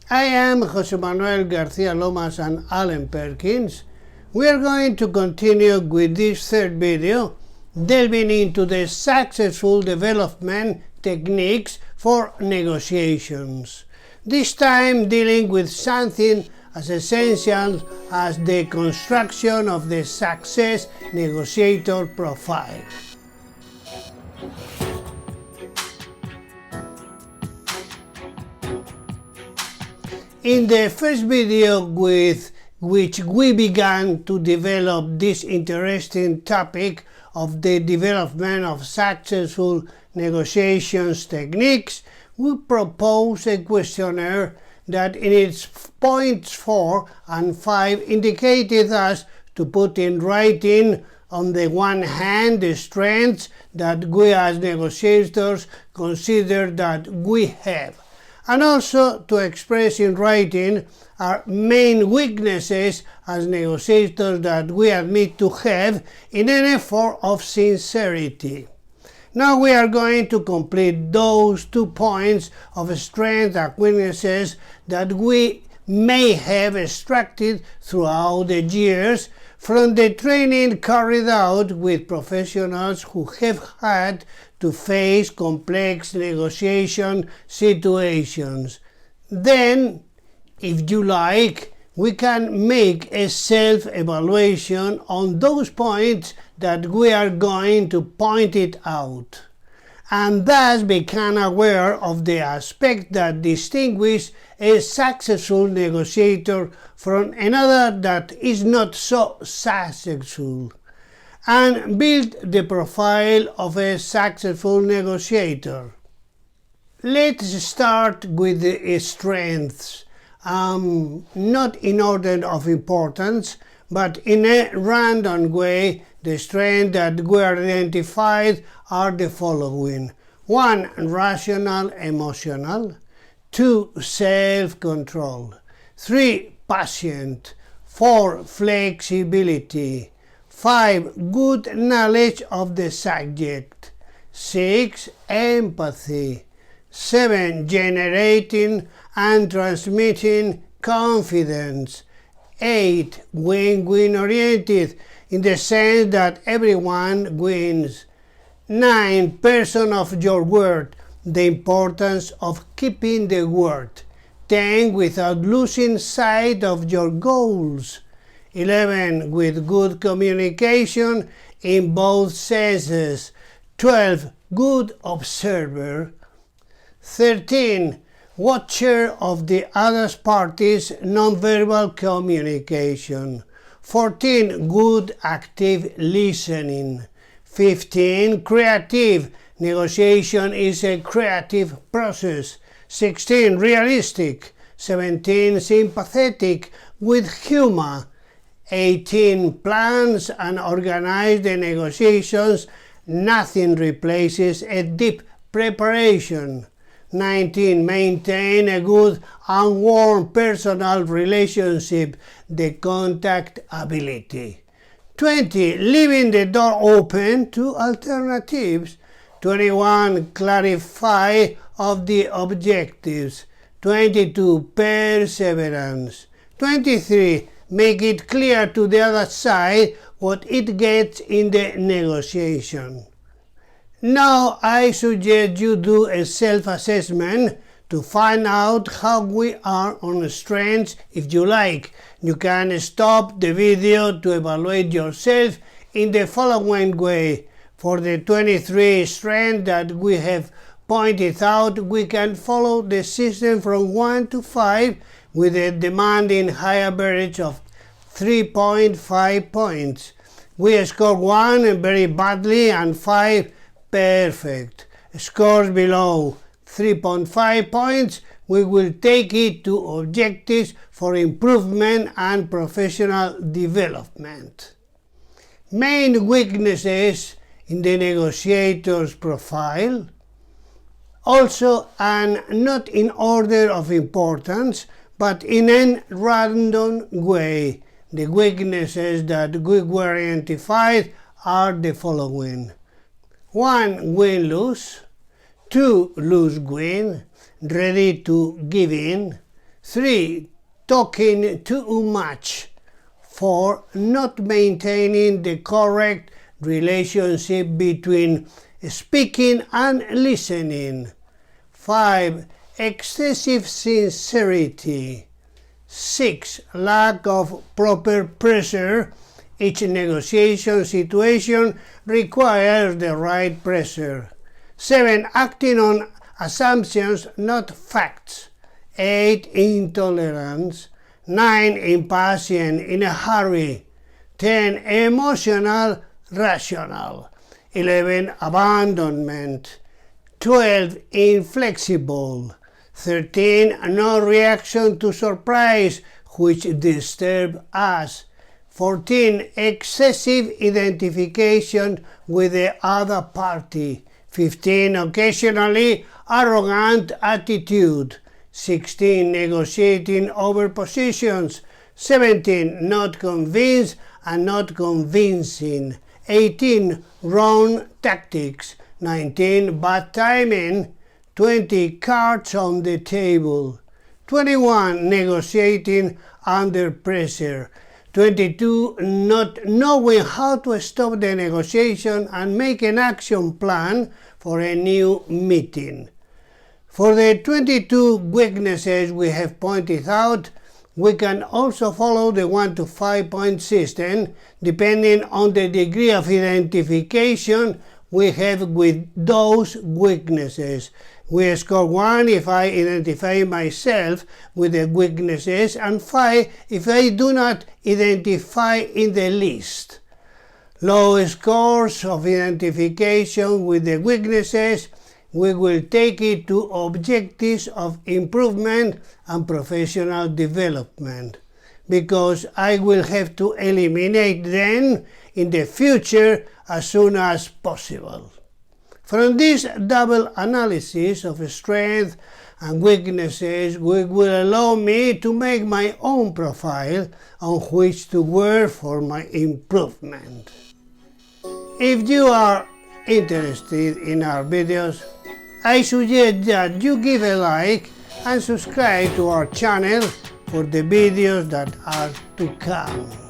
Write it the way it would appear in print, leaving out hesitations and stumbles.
I am José Manuel García-Lomas Allen-Perkins. We are going to continue with this third video, delving into the successful development techniques for negotiations. This time dealing with something as essential as the construction of the Success Negotiator Profile. In the first video with which we began to develop this interesting topic of the development of successful negotiations techniques, we proposed a questionnaire that in its points 4 and 5 indicated us to put in writing on the one hand the strengths that we as negotiators consider that we have, and also to express in writing our main weaknesses as negotiators that we admit to have in an effort of sincerity. Now we are going to complete those 2 points of strength and weaknesses that we may have extracted throughout the years from the training carried out with professionals who have had to face complex negotiation situations. Then, if you like, we can make a self-evaluation on those points that we are going to point it out, and thus become aware of the aspect that distinguish a successful negotiator from another that is not so successful, and build the profile of a successful negotiator. Let's start with the strengths, not in order of importance, but in a random way. The strengths that were identified are the following: 1. Rational emotional. 2. Self-control. 3. Patient. 4. Flexibility. 5. Good knowledge of the subject. 6. Empathy. 7. Generating and transmitting confidence. 8. Win-win oriented, in the sense that everyone wins. 9. Person of your word, the importance of keeping the word. 10. Without losing sight of your goals. 11. With good communication in both senses. 12. Good observer. 13. Watcher of the other party's nonverbal communication. 14. Good active listening. 15. Creative. Negotiation is a creative process. 16. Realistic. 17. Sympathetic with humor. 18. Plans and organize the negotiations. Nothing replaces a deep preparation. 19. Maintain a good and warm personal relationship, the contact ability. 20. Leaving the door open to alternatives. 21. Clarify of the objectives. 22. Perseverance. 23. Make it clear to the other side what it gets in the negotiation. Now I suggest you do a self-assessment to find out how we are on strengths. If you like, you can stop the video to evaluate yourself in the following way. For the 23 strengths that we have pointed out, we can follow the system from 1 to 5 with a demanding high average of 3.5 points. We score 1 very badly and 5 perfect. Scores below 3.5 points, we will take it to objectives for improvement and professional development. Main weaknesses in the negotiator's profile. Also, and not in order of importance, but in a random way, the weaknesses that we were identified are the following: 1. Win-lose. 2. Lose-win, ready to give in. 3. Talking too much. 4. Not maintaining the correct relationship between speaking and listening. 5. Excessive sincerity. 6. Lack of proper pressure. Each negotiation situation requires the right pressure. 7. Acting on assumptions, not facts. 8. Intolerance. 9. Impatient, in a hurry. 10. Emotional, rational. 11. Abandonment. 12. Inflexible. 13. No reaction to surprise, which disturb us. 14. Excessive identification with the other party. 15. Occasionally arrogant attitude. 16. Negotiating over positions. 17. Not convinced and not convincing. 18. Wrong tactics. 19. Bad timing. 20. Cards on the table. 21. Negotiating under pressure. 22. Not knowing how to stop the negotiation and make an action plan for a new meeting. For the 22 weaknesses we have pointed out, we can also follow the 1 to 5 point system depending on the degree of identification we have with those weaknesses. We score 1 if I identify myself with the weaknesses, and 5 if I do not identify in the least. Low scores of identification with the weaknesses, we will take it to objectives of improvement and professional development, because I will have to eliminate them in the future as soon as possible. From this double analysis of strengths and weaknesses, will allow me to make my own profile on which to work for my improvement. If you are interested in our videos, I suggest that you give a like and subscribe to our channel for the videos that are to come.